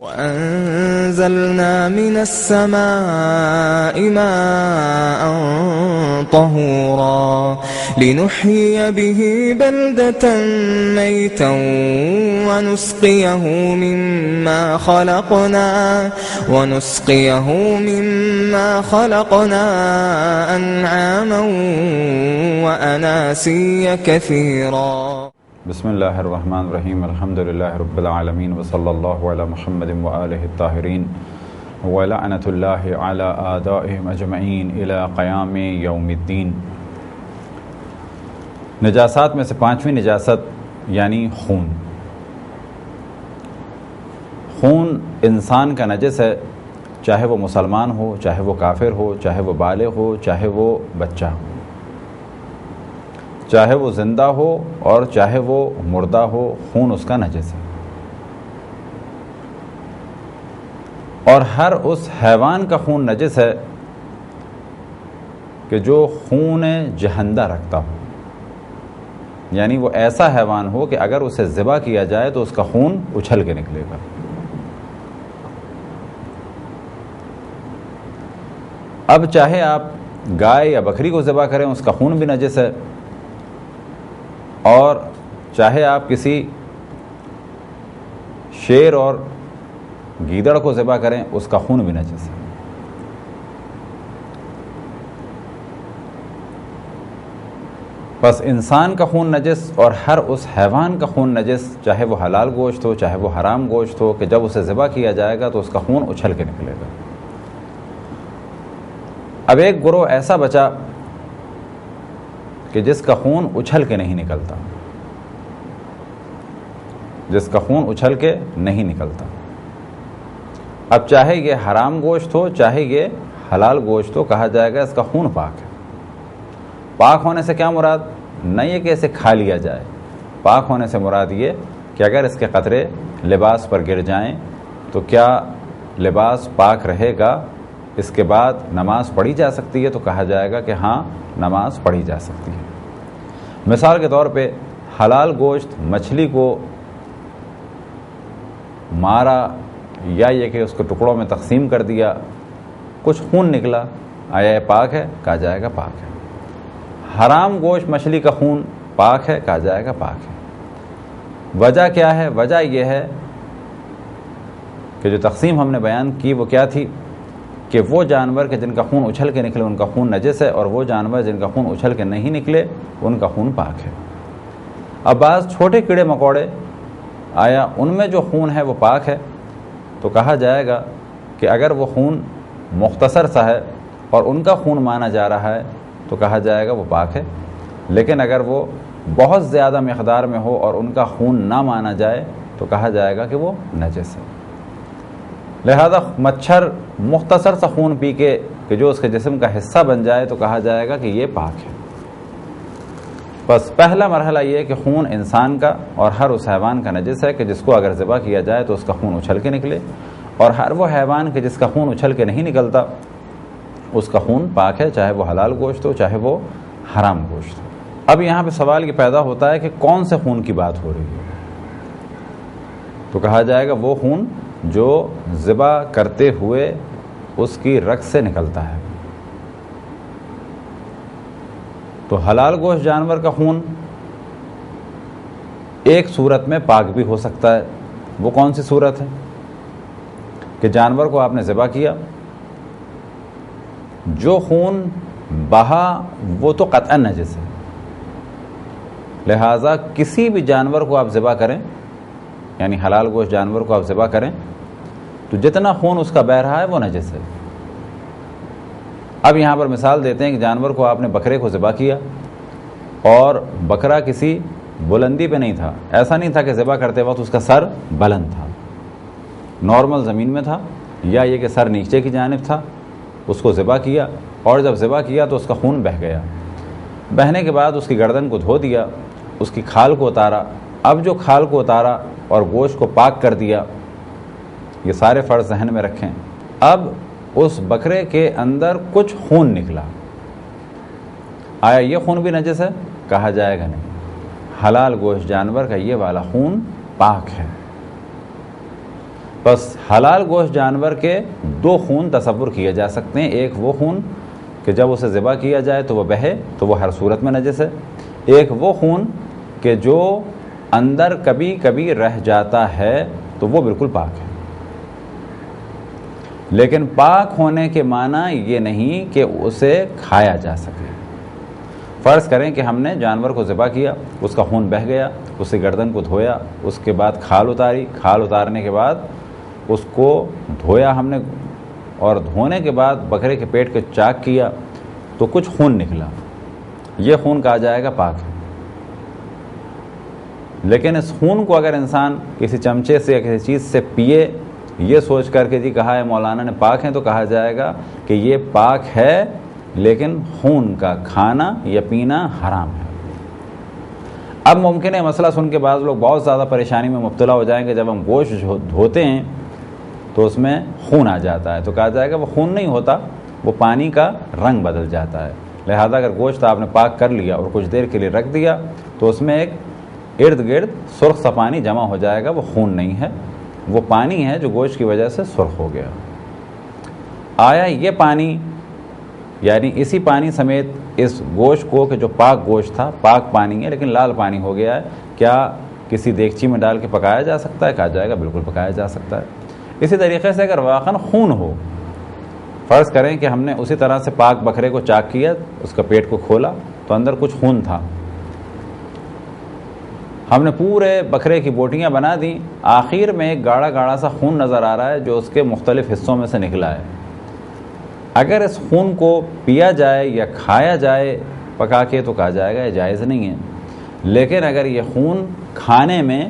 وأنزلنا من السماء ماء طهورا لنحيي به بلدة ميتا ونسقيه مما خلقنا أنعاما وأناسيا كثيرا. بسم اللہ الرحمن الرحیم الحمد للہ رب العالمین وصلی اللہ علی محمد وآلہ الطاہرین ولعنۃ اللہ علی اعدائہم اجمعین الی قیام یوم الدین۔ نجاسات میں سے پانچویں نجاست یعنی خون۔ خون انسان کا نجس ہے، چاہے وہ مسلمان ہو، چاہے وہ کافر ہو، چاہے وہ بالغ ہو، چاہے وہ بچہ ہو، چاہے وہ زندہ ہو اور چاہے وہ مردہ ہو، خون اس کا نجس ہے۔ اور ہر اس حیوان کا خون نجس ہے کہ جو خون جہندہ رکھتا ہو، یعنی وہ ایسا حیوان ہو کہ اگر اسے ذبح کیا جائے تو اس کا خون اچھل کے نکلے گا۔ اب چاہے آپ گائے یا بکری کو ذبح کریں، اس کا خون بھی نجس ہے، اور چاہے آپ کسی شیر اور گیدڑ کو ذبح کریں، اس کا خون بھی نجس ہے۔ بس انسان کا خون نجس اور ہر اس حیوان کا خون نجس، چاہے وہ حلال گوشت ہو چاہے وہ حرام گوشت ہو، کہ جب اسے ذبح کیا جائے گا تو اس کا خون اچھل کے نکلے گا۔ اب ایک گروہ ایسا بچا کہ جس کا خون اچھل کے نہیں نکلتا، جس کا خون اچھل کے نہیں نکلتا۔ اب چاہے یہ حرام گوشت ہو چاہے یہ حلال گوشت ہو، کہا جائے گا اس کا خون پاک ہے۔ پاک ہونے سے کیا مراد؟ نہیں ہے کہ اسے کھا لیا جائے، پاک ہونے سے مراد یہ کہ اگر اس کے قطرے لباس پر گر جائیں تو کیا لباس پاک رہے گا؟ اس کے بعد نماز پڑھی جا سکتی ہے؟ تو کہا جائے گا کہ ہاں نماز پڑھی جا سکتی ہے۔ مثال کے طور پہ حلال گوشت مچھلی کو مارا یا یہ کہ اس کو ٹکڑوں میں تقسیم کر دیا، کچھ خون نکلا، آیا یہ پاک ہے؟ کہا جائے گا پاک ہے۔ حرام گوشت مچھلی کا خون پاک ہے؟ کہا جائے گا پاک ہے۔ وجہ کیا ہے؟ وجہ یہ ہے کہ جو تقسیم ہم نے بیان کی وہ کیا تھی کہ وہ جانور کے جن کا خون اچھل کے نکلے ان کا خون نجس ہے، اور وہ جانور جن کا خون اچھل کے نہیں نکلے ان کا خون پاک ہے۔ اب بعض چھوٹے کیڑے مکوڑے، آیا ان میں جو خون ہے وہ پاک ہے؟ تو کہا جائے گا کہ اگر وہ خون مختصر سا ہے اور ان کا خون مانا جا رہا ہے تو کہا جائے گا وہ پاک ہے، لیکن اگر وہ بہت زیادہ مقدار میں ہو اور ان کا خون نہ مانا جائے تو کہا جائے گا کہ وہ نجس ہے۔ لہذا مچھر مختصر سا خون پی کے کہ جو اس کے جسم کا حصہ بن جائے تو کہا جائے گا کہ یہ پاک ہے۔ بس پہلا مرحلہ یہ کہ خون انسان کا اور ہر اس حیوان کا نجس ہے کہ جس کو اگر ذبح کیا جائے تو اس کا خون اچھل کے نکلے، اور ہر وہ حیوان کہ جس کا خون اچھل کے نہیں نکلتا اس کا خون پاک ہے، چاہے وہ حلال گوشت ہو چاہے وہ حرام گوشت ہو۔ اب یہاں پہ سوال یہ پیدا ہوتا ہے کہ کون سے خون کی بات ہو رہی ہے؟ تو کہا جائے گا وہ خون جو ذبح کرتے ہوئے اس کی رگ سے نکلتا ہے۔ تو حلال گوشت جانور کا خون ایک صورت میں پاک بھی ہو سکتا ہے۔ وہ کون سی صورت ہے؟ کہ جانور کو آپ نے ذبح کیا، جو خون بہا وہ تو قطعاً نجس ہے، لہٰذا کسی بھی جانور کو آپ ذبح کریں، یعنی حلال گوشت جانور کو آپ ذبح کریں تو جتنا خون اس کا بہہ رہا ہے وہ نجس ہے۔ اب یہاں پر مثال دیتے ہیں کہ جانور کو آپ نے بکرے کو ذبح کیا اور بکرا کسی بلندی پہ نہیں تھا، ایسا نہیں تھا کہ ذبح کرتے وقت اس کا سر بلند تھا، نارمل زمین میں تھا، یا یہ کہ سر نیچے کی جانب تھا، اس کو ذبح کیا اور جب ذبح کیا تو اس کا خون بہہ گیا۔ بہنے کے بعد اس کی گردن کو دھو دیا، اس کی کھال کو اتارا۔ اب جو کھال کو اتارا اور گوشت کو پاک کر دیا، یہ سارے فرض ذہن میں رکھیں۔ اب اس بکرے کے اندر کچھ خون نکلا، آیا یہ خون بھی نجس ہے؟ کہا جائے گا نہیں، حلال گوشت جانور کا یہ والا خون پاک ہے۔ بس حلال گوشت جانور کے دو خون تصور کیے جا سکتے ہیں. ایک وہ خون کہ جب اسے ذبح کیا جائے تو وہ بہے تو وہ ہر صورت میں نجس ہے. ایک وہ خون کہ جو اندر کبھی کبھی رہ جاتا ہے تو وہ بالکل پاک ہے. لیکن پاک ہونے کے معنی یہ نہیں کہ اسے کھایا جا سکے. فرض کریں کہ ہم نے جانور کو ذبح کیا, اس کا خون بہہ گیا, اس کی گردن کو دھویا, اس کے بعد کھال اتاری, کھال اتارنے کے بعد اس کو دھویا ہم نے, اور دھونے کے بعد بکرے کے پیٹ کو چاک کیا تو کچھ خون نکلا, یہ خون کہا جائے گا پاک ہے. لیکن اس خون کو اگر انسان کسی چمچے سے یا کسی چیز سے پیے یہ سوچ کر کے جی کہا ہے مولانا نے پاک ہیں, تو کہا جائے گا کہ یہ پاک ہے لیکن خون کا کھانا یا پینا حرام ہے. اب ممکن ہے مسئلہ سن کے بعض لوگ بہت زیادہ پریشانی میں مبتلا ہو جائیں گے. جب ہم گوشت دھوتے ہیں تو اس میں خون آ جاتا ہے, تو کہا جائے گا وہ خون نہیں ہوتا, وہ پانی کا رنگ بدل جاتا ہے. لہذا اگر گوشت آپ نے پاک کر لیا اور کچھ دیر کے لیے رکھ دیا تو اس میں ایک ارد گرد سرخ سا پانی جمع ہو جائے گا, وہ خون نہیں ہے, وہ پانی ہے جو گوشت کی وجہ سے سرخ ہو گیا. آیا یہ پانی یعنی اسی پانی سمیت اس گوشت کو کہ جو پاک گوشت تھا پاک پانی ہے لیکن لال پانی ہو گیا ہے, کیا کسی دیگچی میں ڈال کے پکایا جا سکتا ہے؟ کہا جائے گا بالکل پکایا جا سکتا ہے. اسی طریقے سے اگر واقعاً خون ہو, فرض کریں کہ ہم نے اسی طرح سے پاک بکرے کو چاک کیا, اس کا پیٹ کو کھولا تو اندر کچھ خون تھا, ہم نے پورے بکرے کی بوٹیاں بنا دیں, آخر میں ایک گاڑھا گاڑھا سا خون نظر آ رہا ہے جو اس کے مختلف حصوں میں سے نکلا ہے. اگر اس خون کو پیا جائے یا کھایا جائے پکا کے تو کہا جائے گا یہ جائز نہیں ہے. لیکن اگر یہ خون کھانے میں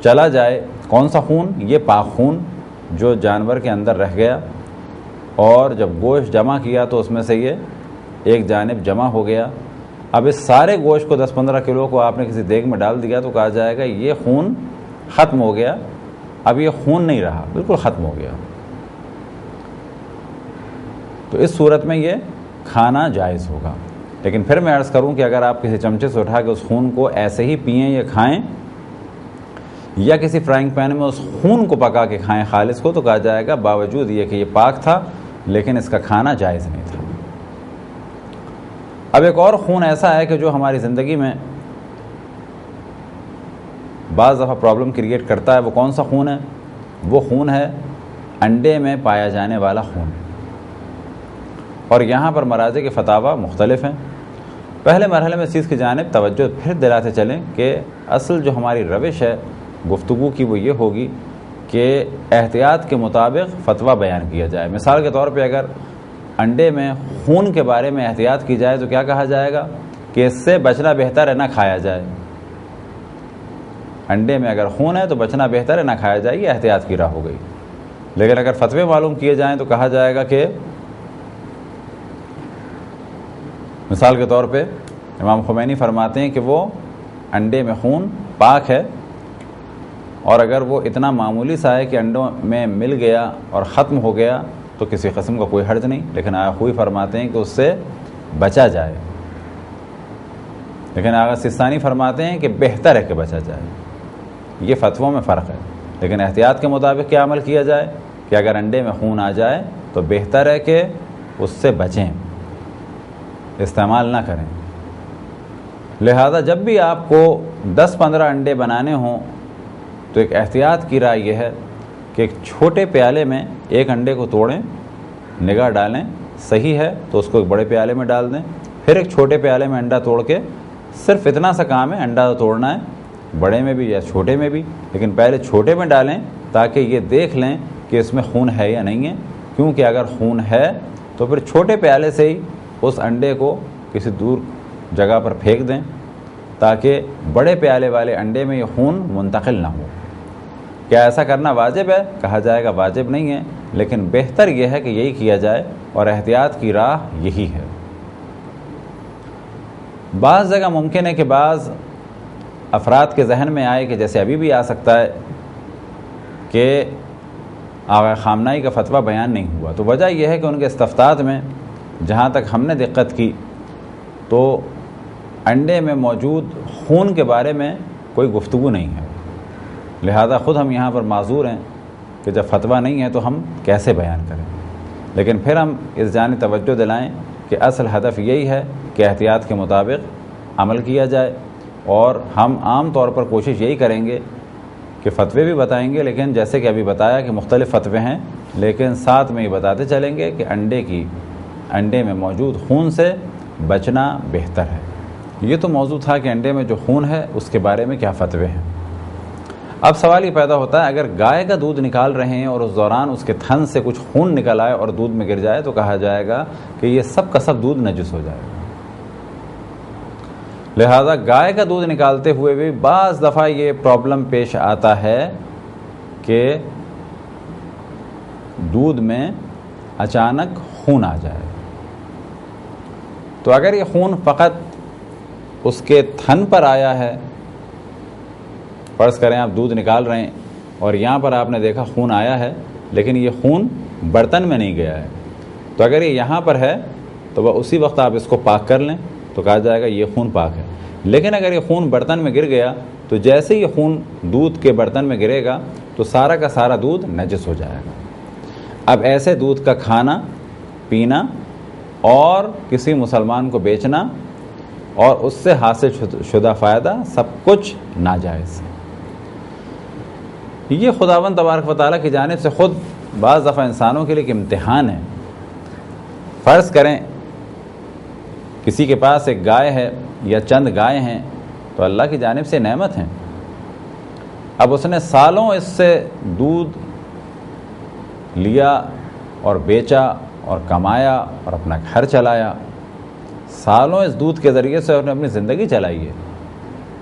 چلا جائے, کون سا خون؟ یہ پاک خون جو جانور کے اندر رہ گیا اور جب گوشت جمع کیا تو اس میں سے یہ ایک جانب جمع ہو گیا. اب اس سارے گوشت کو 10-15 کلو کو آپ نے کسی دیگ میں ڈال دیا تو کہا جائے گا یہ خون ختم ہو گیا, اب یہ خون نہیں رہا, بالکل ختم ہو گیا. تو اس صورت میں یہ کھانا جائز ہوگا. لیکن پھر میں عرض کروں کہ اگر آپ کسی چمچے سے اٹھا کے اس خون کو ایسے ہی پئیں یا کھائیں یا کسی فرائنگ پین میں اس خون کو پکا کے کھائیں خالص کو, تو کہا جائے گا باوجود یہ کہ یہ پاک تھا لیکن اس کا کھانا جائز نہیں تھا. اب ایک اور خون ایسا ہے کہ جو ہماری زندگی میں بعض دفعہ پرابلم کریٹ کرتا ہے. وہ کون سا خون ہے؟ وہ خون ہے انڈے میں پایا جانے والا خون. اور یہاں پر مراجع کے فتاوی مختلف ہیں. پہلے مرحلے میں اس چیز کی جانب توجہ پھر دلاتے چلیں کہ اصل جو ہماری روش ہے گفتگو کی وہ یہ ہوگی کہ احتیاط کے مطابق فتویٰ بیان کیا جائے. مثال کے طور پہ اگر انڈے میں خون کے بارے میں احتیاط کی جائے تو کیا کہا جائے گا کہ اس سے بچنا بہتر ہے نہ کھایا جائے. انڈے میں اگر خون ہے تو بچنا بہتر ہے نہ کھایا جائے, یہ احتیاط کی راہ ہو گئی. لیکن اگر فتوے معلوم کیے جائیں تو کہا جائے گا کہ مثال کے طور پہ امام خمینی فرماتے ہیں کہ وہ انڈے میں خون پاک ہے, اور اگر وہ اتنا معمولی سا ہے کہ انڈوں میں مل گیا اور ختم ہو گیا تو کسی قسم کا کوئی حرج نہیں. لیکن آغا خوئی فرماتے ہیں کہ اس سے بچا جائے. لیکن آغا سستانی فرماتے ہیں کہ بہتر ہے کہ بچا جائے. یہ فتووں میں فرق ہے. لیکن احتیاط کے مطابق کیا عمل کیا جائے کہ اگر انڈے میں خون آ جائے تو بہتر ہے کہ اس سے بچیں, استعمال نہ کریں. لہذا جب بھی آپ کو 10-15 انڈے بنانے ہوں تو ایک احتیاط کی رائے یہ ہے کہ ایک چھوٹے پیالے میں ایک انڈے کو توڑیں, نگاہ ڈالیں, صحیح ہے تو اس کو ایک بڑے پیالے میں ڈال دیں. پھر ایک چھوٹے پیالے میں انڈا توڑ کے, صرف اتنا سا کام ہے انڈا توڑنا ہے, بڑے میں بھی یا چھوٹے میں بھی, لیکن پہلے چھوٹے میں ڈالیں تاکہ یہ دیکھ لیں کہ اس میں خون ہے یا نہیں ہے. کیونکہ اگر خون ہے تو پھر چھوٹے پیالے سے ہی اس انڈے کو کسی دور جگہ پر پھینک دیں تاکہ بڑے پیالے والے انڈے میں یہ خون منتقل نہ ہو. کیا ایسا کرنا واجب ہے؟ کہا جائے گا واجب نہیں ہے, لیکن بہتر یہ ہے کہ یہی کیا جائے اور احتیاط کی راہ یہی ہے. بعض جگہ ممکن ہے کہ بعض افراد کے ذہن میں آئے کہ جیسے ابھی بھی آ سکتا ہے کہ آغا خامنائی کا فتویٰ بیان نہیں ہوا. تو وجہ یہ ہے کہ ان کے استفتاء میں جہاں تک ہم نے دقت کی تو انڈے میں موجود خون کے بارے میں کوئی گفتگو نہیں ہے. لہذا خود ہم یہاں پر معذور ہیں کہ جب فتویٰ نہیں ہے تو ہم کیسے بیان کریں. لیکن پھر ہم اس جانب توجہ دلائیں کہ اصل ہدف یہی ہے کہ احتیاط کے مطابق عمل کیا جائے، اور ہم عام طور پر کوشش یہی کریں گے کہ فتوے بھی بتائیں گے، لیکن جیسے کہ ابھی بتایا کہ مختلف فتوے ہیں، لیکن ساتھ میں یہ بتاتے چلیں گے کہ انڈے میں موجود خون سے بچنا بہتر ہے. یہ تو موضوع تھا کہ انڈے میں جو خون ہے اس کے بارے میں کیا فتوے ہیں. اب سوال یہ پیدا ہوتا ہے، اگر گائے کا دودھ نکال رہے ہیں اور اس دوران اس کے تھن سے کچھ خون نکل آئے اور دودھ میں گر جائے تو کہا جائے گا کہ یہ سب کا سب دودھ نجس ہو جائے گا. لہذا گائے کا دودھ نکالتے ہوئے بھی بعض دفعہ یہ پرابلم پیش آتا ہے کہ دودھ میں اچانک خون آ جائے. تو اگر یہ خون فقط اس کے تھن پر آیا ہے، فرض کریں آپ دودھ نکال رہے ہیں اور یہاں پر آپ نے دیکھا خون آیا ہے لیکن یہ خون برتن میں نہیں گیا ہے، تو اگر یہ یہاں پر ہے تو وہ اسی وقت آپ اس کو پاک کر لیں تو کہا جائے گا یہ خون پاک ہے. لیکن اگر یہ خون برتن میں گر گیا تو جیسے یہ خون دودھ کے برتن میں گرے گا تو سارا کا سارا دودھ نجس ہو جائے گا. اب ایسے دودھ کا کھانا، پینا اور کسی مسلمان کو بیچنا اور اس سے حاصل شدہ فائدہ سب کچھ ناجائز ہے. یہ خداوند تبارک و تعالیٰ کی جانب سے خود بعض دفعہ انسانوں کے لیے ایک امتحان ہے. فرض کریں کسی کے پاس ایک گائے ہے یا چند گائے ہیں تو اللہ کی جانب سے نعمت ہیں. اب اس نے سالوں اس سے دودھ لیا اور بیچا اور کمایا اور اپنا گھر چلایا، سالوں اس دودھ کے ذریعے سے اس نے اپنی زندگی چلائی ہے.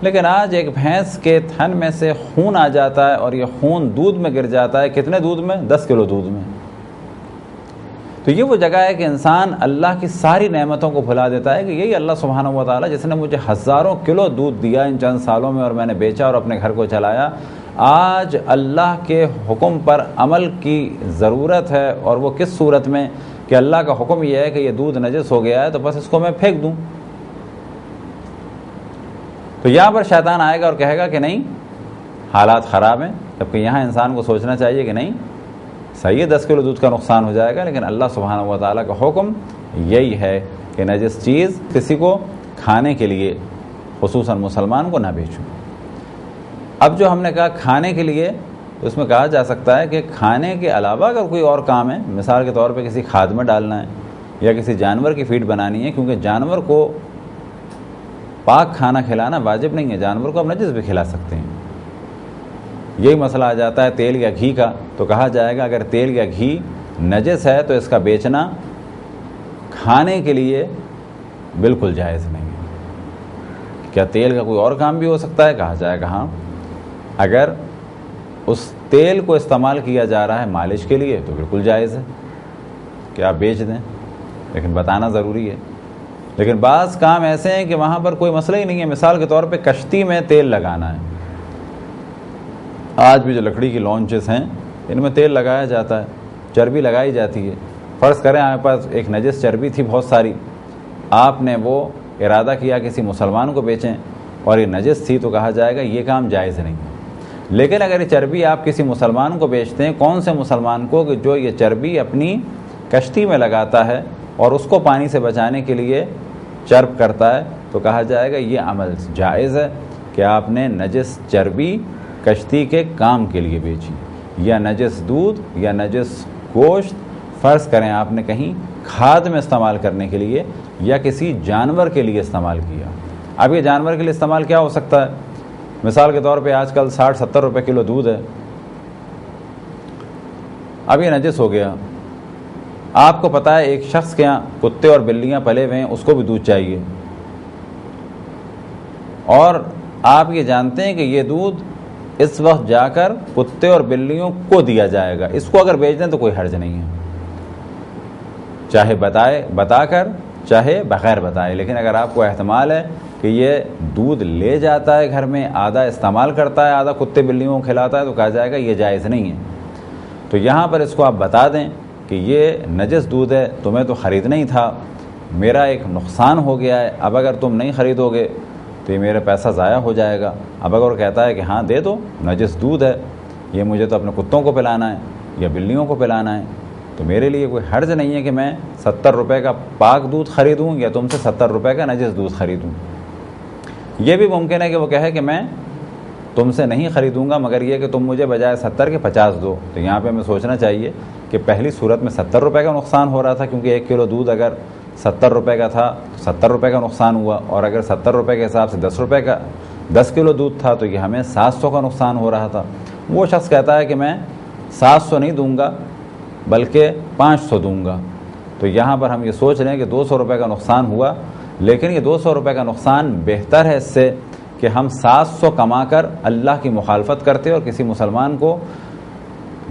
لیکن آج ایک بھینس کے تھن میں سے خون آ جاتا ہے اور یہ خون دودھ میں گر جاتا ہے. کتنے دودھ میں؟ 10 کلو دودھ میں. تو یہ وہ جگہ ہے کہ انسان اللہ کی ساری نعمتوں کو بھلا دیتا ہے کہ یہی اللہ سبحانہ و تعالیٰ جس نے مجھے ہزاروں کلو دودھ دیا ان چند سالوں میں اور میں نے بیچا اور اپنے گھر کو چلایا، آج اللہ کے حکم پر عمل کی ضرورت ہے. اور وہ کس صورت میں کہ اللہ کا حکم یہ ہے کہ یہ دودھ نجس ہو گیا ہے تو بس اس کو میں پھینک دوں. تو یہاں پر شیطان آئے گا اور کہے گا کہ نہیں، حالات خراب ہیں، جبکہ یہاں انسان کو سوچنا چاہیے کہ نہیں، صحیح ہے 10 کلو دودھ کا نقصان ہو جائے گا لیکن اللہ سبحانہ و تعالیٰ کا حکم یہی ہے کہ نجس چیز کسی کو کھانے کے لیے خصوصاً مسلمان کو نہ بیچو. اب جو ہم نے کہا کھانے کے لیے، تو اس میں کہا جا سکتا ہے کہ کھانے کے علاوہ اگر کوئی اور کام ہے، مثال کے طور پہ کسی کھاد میں ڈالنا ہے یا کسی جانور کی فیڈ بنانی ہے، کیونکہ جانور کو پاک کھانا کھلانا واجب نہیں ہے، جانور کو آپ نجس بھی کھلا سکتے ہیں. یہی مسئلہ آ جاتا ہے تیل یا گھی کا، تو کہا جائے گا اگر تیل یا گھی نجس ہے تو اس کا بیچنا کھانے کے لیے بالکل جائز نہیں ہے. کیا تیل کا کوئی اور کام بھی ہو سکتا ہے؟ کہا جائے گا ہاں، اگر اس تیل کو استعمال کیا جا رہا ہے مالش کے لیے تو بالکل جائز ہے کہ آپ بیچ دیں، لیکن بتانا ضروری ہے. لیکن بعض کام ایسے ہیں کہ وہاں پر کوئی مسئلہ ہی نہیں ہے. مثال کے طور پہ کشتی میں تیل لگانا ہے. آج بھی جو لکڑی کی لانچز ہیں ان میں تیل لگایا جاتا ہے، چربی لگائی جاتی ہے. فرض کریں آپ کے پاس ایک نجس چربی تھی بہت ساری، آپ نے وہ ارادہ کیا کسی مسلمان کو بیچیں اور یہ نجس تھی تو کہا جائے گا یہ کام جائز نہیں. لیکن اگر یہ چربی آپ کسی مسلمان کو بیچتے ہیں، کون سے مسلمان کو؟ کہ جو یہ چربی اپنی کشتی میں لگاتا ہے اور اس کو پانی سے بچانے کے لیے چرب کرتا ہے، تو کہا جائے گا یہ عمل جائز ہے کہ آپ نے نجس چربی کشتی کے کام کے لیے بیچی، یا نجس دودھ یا نجس گوشت فرض کریں آپ نے کہیں کھاد میں استعمال کرنے کے لیے یا کسی جانور کے لیے استعمال کیا. اب یہ جانور کے لیے استعمال کیا ہو سکتا ہے؟ مثال کے طور پہ آج کل 60-70 روپے کلو دودھ ہے. اب یہ نجس ہو گیا، آپ کو پتہ ہے ایک شخص کے یہاں کتے اور بلیاں پلے ہوئے ہیں، اس کو بھی دودھ چاہیے، اور آپ یہ جانتے ہیں کہ یہ دودھ اس وقت جا کر کتے اور بلیوں کو دیا جائے گا. اس کو اگر بیچ دیں تو کوئی حرج نہیں ہے، چاہے بتا کر چاہے بغیر بتائے. لیکن اگر آپ کو احتمال ہے کہ یہ دودھ لے جاتا ہے گھر میں، آدھا استعمال کرتا ہے آدھا کتے بلیوں کو کھلاتا ہے، تو کہا جائے گا یہ جائز نہیں ہے. تو یہاں پر اس کو آپ بتا دیں کہ یہ نجس دودھ ہے، تمہیں تو خریدنا ہی تھا، میرا ایک نقصان ہو گیا ہے، اب اگر تم نہیں خریدو گے تو یہ میرا پیسہ ضائع ہو جائے گا. اب اگر وہ کہتا ہے کہ ہاں دے دو، نجس دودھ ہے، یہ مجھے تو اپنے کتوں کو پلانا ہے یا بلیوں کو پلانا ہے، تو میرے لیے کوئی حرج نہیں ہے کہ میں 70 روپے کا پاک دودھ خریدوں یا تم سے 70 روپے کا نجس دودھ خریدوں. یہ بھی ممکن ہے کہ وہ کہے کہ میں تم سے نہیں خریدوں گا مگر یہ کہ تم مجھے بجائے 70 کے 50 دو. تو یہاں پہ ہمیں سوچنا چاہیے کہ پہلی صورت میں 70 روپے کا نقصان ہو رہا تھا، کیونکہ 1 کلو دودھ اگر 70 روپے کا تھا تو 70 روپے کا نقصان ہوا، اور اگر 70 روپے کے حساب سے 10 روپے کا 10 کلو دودھ تھا تو یہ ہمیں 700 کا نقصان ہو رہا تھا. وہ شخص کہتا ہے کہ میں 700 نہیں دوں گا بلکہ 500 دوں گا. تو یہاں پر ہم یہ سوچ رہے ہیں کہ 200 روپے کا نقصان ہوا، لیکن یہ 200 روپے کا نقصان بہتر ہے اس سے کہ ہم 700 کما کر اللہ کی مخالفت کرتے اور کسی مسلمان کو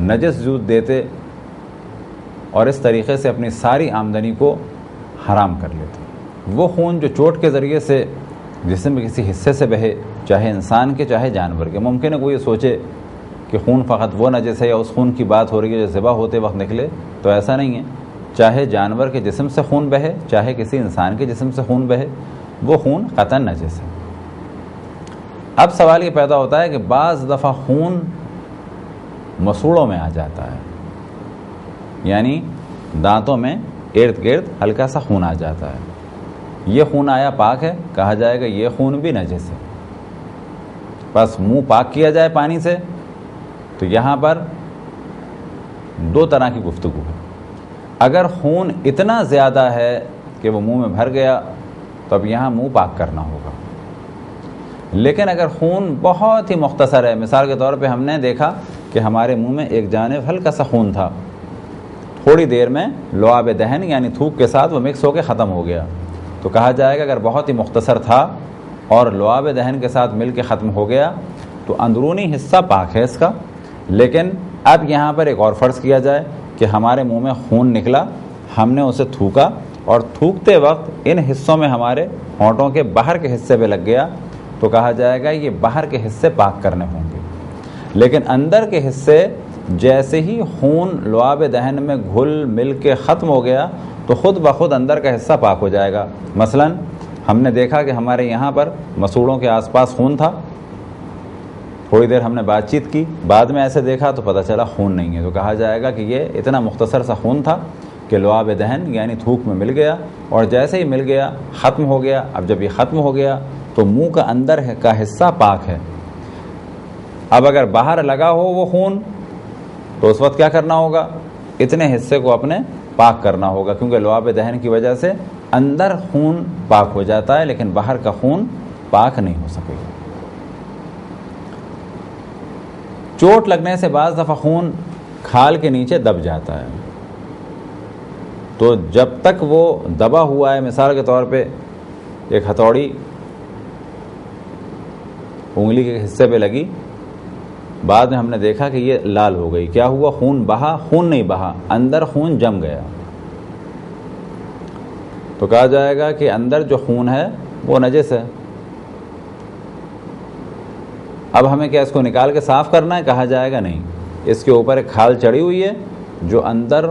نجس دودھ دیتے اور اس طریقے سے اپنی ساری آمدنی کو حرام کر لیتے. وہ خون جو چوٹ کے ذریعے سے جسم کے کسی حصے سے بہے، چاہے انسان کے چاہے جانور کے، ممکن ہے کوئی یہ سوچے کہ خون فقط وہ نجس ہے یا اس خون کی بات ہو رہی ہے جو ذبح ہوتے وقت نکلے، تو ایسا نہیں ہے. چاہے جانور کے جسم سے خون بہے چاہے کسی انسان کے جسم سے خون بہے، وہ خون قطعاً نجس ہے. اب سوال یہ پیدا ہوتا ہے کہ بعض دفعہ خون مسوڑوں میں آ جاتا ہے، یعنی دانتوں میں ارد گرد ہلکا سا خون آ جاتا ہے. یہ خون آیا پاک ہے؟ کہا جائے گا یہ خون بھی نجس ہے. بس منہ پاک کیا جائے پانی سے. تو یہاں پر دو طرح کی گفتگو ہے. اگر خون اتنا زیادہ ہے کہ وہ منہ میں بھر گیا تو اب یہاں منہ پاک کرنا ہوگا. لیکن اگر خون بہت ہی مختصر ہے، مثال کے طور پہ ہم نے دیکھا کہ ہمارے منہ میں ایک جانب ہلکا سا خون تھا، تھوڑی دیر میں لعاب دہن یعنی تھوک کے ساتھ وہ مکس ہو کے ختم ہو گیا، تو کہا جائے گا اگر بہت ہی مختصر تھا اور لعاب دہن کے ساتھ مل کے ختم ہو گیا تو اندرونی حصہ پاک ہے اس کا. لیکن اب یہاں پر ایک اور فرض کیا جائے کہ ہمارے منہ میں خون نکلا، ہم نے اسے تھوکا اور تھوکتے وقت ان حصوں میں ہمارے ہونٹوں کے باہر کے حصے پہ لگ گیا، تو کہا جائے گا یہ باہر کے حصے پاک کرنے ہوں گے. لیکن اندر کے حصے جیسے ہی خون لعاب دہن میں گھل مل کے ختم ہو گیا تو خود بخود اندر کا حصہ پاک ہو جائے گا. مثلا ہم نے دیکھا کہ ہمارے یہاں پر مسوڑوں کے آس پاس خون تھا، تھوڑی دیر ہم نے بات چیت کی، بعد میں ایسے دیکھا تو پتہ چلا خون نہیں ہے، تو کہا جائے گا کہ یہ اتنا مختصر سا خون تھا کہ لعاب دہن یعنی تھوک میں مل گیا اور جیسے ہی مل گیا ختم ہو گیا. اب جب یہ ختم ہو گیا تو منہ کا اندر کا حصہ پاک ہے. اب اگر باہر لگا ہو وہ خون تو اس وقت کیا کرنا ہوگا؟ اتنے حصے کو اپنے پاک کرنا ہوگا، کیونکہ لعاب دہن کی وجہ سے اندر خون پاک ہو جاتا ہے لیکن باہر کا خون پاک نہیں ہو سکے گا. چوٹ لگنے سے بعض دفعہ خون کھال کے نیچے دب جاتا ہے، تو جب تک وہ دبا ہوا ہے، مثال کے طور پہ ایک ہتھوڑی انگلی کے حصے پہ لگی، بعد میں ہم نے دیکھا کہ یہ لال ہو گئی، کیا ہوا؟ خون بہا؟ خون نہیں بہا، اندر خون جم گیا. تو کہا جائے گا کہ اندر جو خون ہے وہ نجس ہے. اب ہمیں کیا اس کو نکال کے صاف کرنا ہے؟ کہا جائے گا نہیں، اس کے اوپر ایک کھال چڑھی ہوئی ہے جو اندر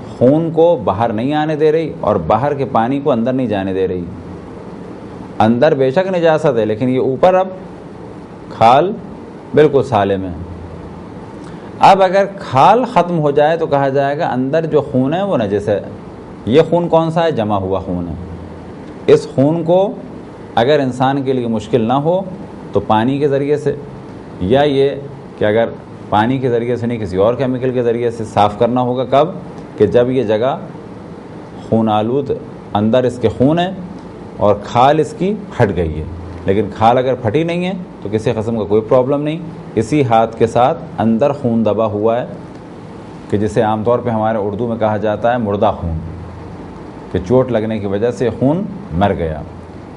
خون کو باہر نہیں آنے دے رہی اور باہر کے پانی کو اندر نہیں جانے دے رہی. اندر بے شک نجاست ہے لیکن یہ اوپر اب کھال بالکل سالم ہے. اب اگر کھال ختم ہو جائے تو کہا جائے گا اندر جو خون ہے وہ نجس ہے. یہ خون کون سا ہے؟ جمع ہوا خون ہے. اس خون کو اگر انسان کے لیے مشکل نہ ہو تو پانی کے ذریعے سے، یا یہ کہ اگر پانی کے ذریعے سے نہیں کسی اور کیمیکل کے ذریعے سے صاف کرنا ہوگا. کب؟ کہ جب یہ جگہ خون آلود اندر اس کے خون ہے اور کھال اس کی پھٹ گئی ہے. لیکن کھال اگر پھٹی نہیں ہے تو کسی قسم کا کوئی پرابلم نہیں. اسی ہاتھ کے ساتھ اندر خون دبا ہوا ہے کہ جسے عام طور پہ ہمارے اردو میں کہا جاتا ہے مردہ خون، کہ چوٹ لگنے کی وجہ سے خون مر گیا،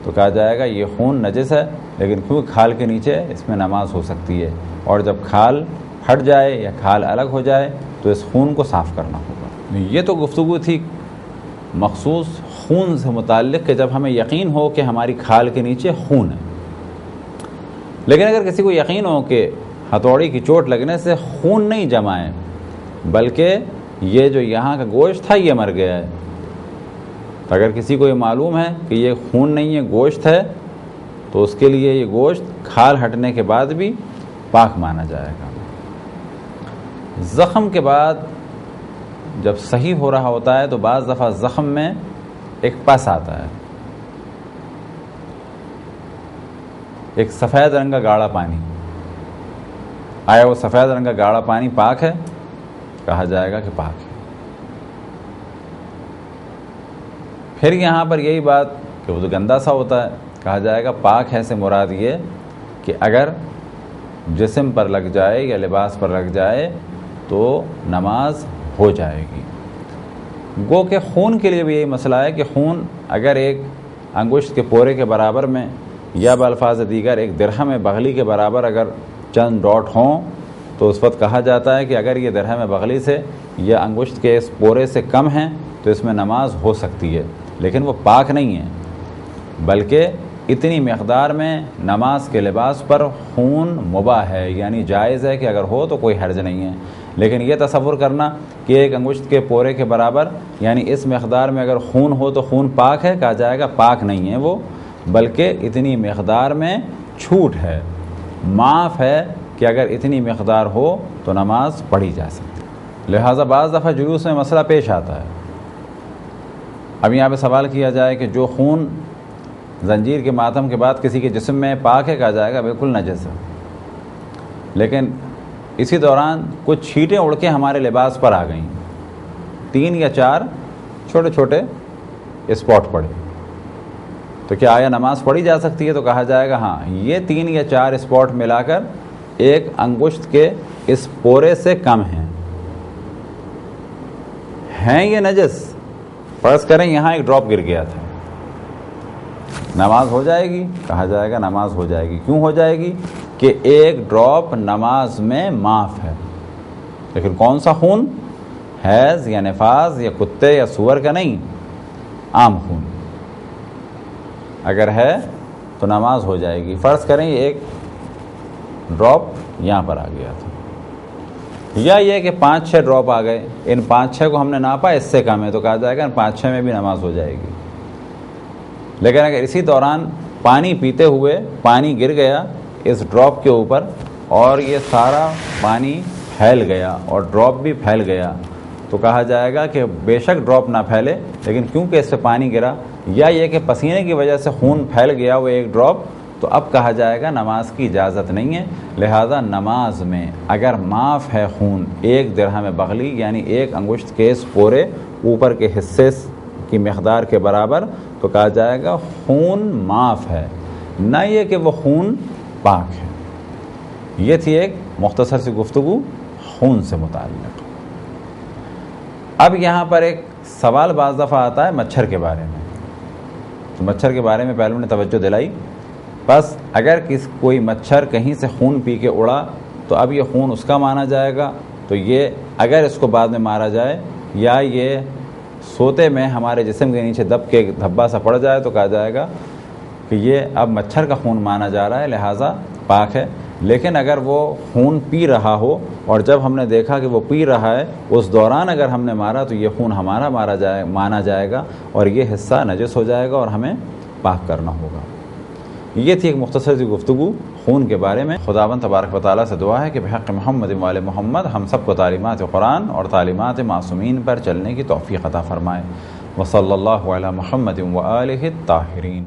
تو کہا جائے گا یہ خون نجس ہے. لیکن کیونکہ کھال کے نیچے اس میں نماز ہو سکتی ہے، اور جب کھال پھٹ جائے یا کھال الگ ہو جائے تو اس خون کو صاف کرنا ہوگا. یہ تو گفتگو تھی مخصوص خون سے متعلق کہ جب ہمیں یقین ہو کہ ہماری کھال کے نیچے خون ہے. لیکن اگر کسی کو یقین ہو کہ ہتھوڑی کی چوٹ لگنے سے خون نہیں جمع ہے بلکہ یہ جو یہاں کا گوشت تھا یہ مر گیا ہے، تو اگر کسی کو یہ معلوم ہے کہ یہ خون نہیں ہے گوشت ہے تو اس کے لیے یہ گوشت کھال ہٹنے کے بعد بھی پاک مانا جائے گا۔ زخم کے بعد جب صحیح ہو رہا ہوتا ہے تو بعض دفعہ زخم میں ایک پس آتا ہے، ایک سفید رنگ کا گاڑھا پانی۔ آیا وہ سفید رنگ کا گاڑھا پانی پاک ہے؟ کہا جائے گا کہ پاک ہے۔ پھر یہاں پر یہی بات کہ وہ تو گندا سا ہوتا ہے، کہا جائے گا پاک ہے سے مراد یہ کہ اگر جسم پر لگ جائے یا لباس پر لگ جائے تو نماز ہو جائے گی۔ گو کہ خون کے لیے بھی یہی مسئلہ ہے کہ خون اگر ایک انگشت کے پورے کے برابر میں یا بالفاظ دیگر ایک درہم بغلی کے برابر اگر چند ڈاٹ ہوں تو اس وقت کہا جاتا ہے کہ اگر یہ درہم بغلی سے یا انگشت کے اس پورے سے کم ہیں تو اس میں نماز ہو سکتی ہے، لیکن وہ پاک نہیں ہے، بلکہ اتنی مقدار میں نماز کے لباس پر خون مباح ہے، یعنی جائز ہے کہ اگر ہو تو کوئی حرج نہیں ہے۔ لیکن یہ تصور کرنا کہ ایک انگشت کے پورے کے برابر یعنی اس مقدار میں اگر خون ہو تو خون پاک ہے، کہا جائے گا پاک نہیں ہے وہ، بلکہ اتنی مقدار میں چھوٹ ہے، معاف ہے کہ اگر اتنی مقدار ہو تو نماز پڑھی جا سکتی ہے۔ لہٰذا بعض دفعہ جلوس میں مسئلہ پیش آتا ہے۔ اب یہاں پہ سوال کیا جائے کہ جو خون زنجیر کے ماتم کے بعد کسی کے جسم میں پاک ہے، کہا جائے گا بالکل نجس ہے، لیکن اسی دوران کچھ چھینٹیں اڑ کے ہمارے لباس پر آ گئیں، 3 یا 4 چھوٹے چھوٹے اسپاٹ پڑے، تو کیا آیا نماز پڑھی جا سکتی ہے؟ تو کہا جائے گا ہاں، یہ 3 یا 4 اسپاٹ ملا کر ایک انگشت کے اس پورے سے کم ہیں یہ نجس۔ فرض کریں یہاں ایک ڈراپ گر گیا تھا، نماز ہو جائے گی؟ کہا جائے گا نماز ہو جائے گی۔ کیوں ہو جائے گی؟ کہ ایک ڈراپ نماز میں معاف ہے، لیکن کون سا خون؟ حیض یا نفاس یا کتے یا سور کا نہیں، عام خون اگر ہے تو نماز ہو جائے گی۔ فرض کریں ایک ڈراپ یہاں پر آ گیا تھا، یا یہ کہ 5-6 ڈراپ آ گئے، ان 5-6 کو ہم نے ناپا اس سے کم ہے تو کہا جائے گا ان 5-6 میں بھی نماز ہو جائے گی۔ لیکن اگر اسی دوران پانی پیتے ہوئے پانی گر گیا اس ڈراپ کے اوپر اور یہ سارا پانی پھیل گیا اور ڈراپ بھی پھیل گیا تو کہا جائے گا کہ بے شک ڈراپ نہ پھیلے، لیکن کیونکہ اس سے پانی گرا یا یہ کہ پسینے کی وجہ سے خون پھیل گیا وہ ایک ڈراپ، تو اب کہا جائے گا نماز کی اجازت نہیں ہے۔ لہذا نماز میں اگر معاف ہے خون 1 درہم بغلی یعنی ایک انگشت کے اس پورے اوپر کے حصے کی مقدار کے برابر تو کہا جائے گا خون معاف ہے، نہ یہ کہ وہ خون پاک ہے۔ یہ تھی ایک مختصر سی گفتگو خون سے متعلق۔ اب یہاں پر ایک سوال بعض دفعہ آتا ہے مچھر کے بارے میں، تو مچھر کے بارے میں پہلو نے توجہ دلائی، بس اگر کوئی مچھر کہیں سے خون پی کے اڑا تو اب یہ خون اس کا مانا جائے گا، تو یہ اگر اس کو بعد میں مارا جائے یا یہ سوتے میں ہمارے جسم کے نیچے دب کے دھبا سا پڑ جائے تو کہا جائے گا کہ یہ اب مچھر کا خون مانا جا رہا ہے، لہٰذا پاک ہے۔ لیکن اگر وہ خون پی رہا ہو اور جب ہم نے دیکھا کہ وہ پی رہا ہے اس دوران اگر ہم نے مارا تو یہ خون ہمارا مانا جائے گا اور یہ حصہ نجس ہو جائے گا اور ہمیں پاک کرنا ہوگا۔ یہ تھی ایک مختصر سی گفتگو خون کے بارے میں۔ خداوند تبارک و تعالیٰ سے دعا ہے کہ بحق محمد و آل محمد ہم سب کو تعلیمات قرآن اور تعلیمات معصومین پر چلنے کی توفیق عطا فرمائے۔ وصلی اللہ علی محمد و آلہ الطاہرین۔